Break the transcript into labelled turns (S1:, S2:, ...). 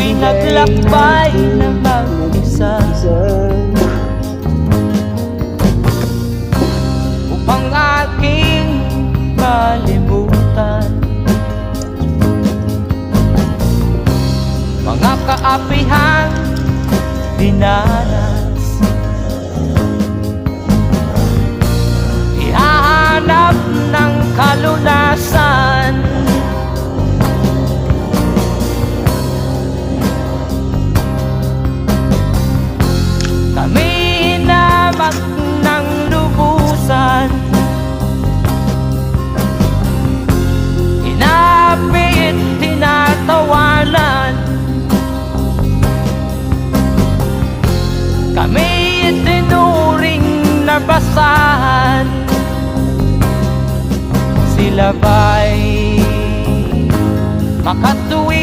S1: ako'y naglakbay na mag-isa upang aking kalimutan mga kaapihang dinanas. Ihahanap ng kalunasan kami hinamak ng lubusan, inapit, tinatawanan, kami itinuring na basahan. Sila ba'y makatuwid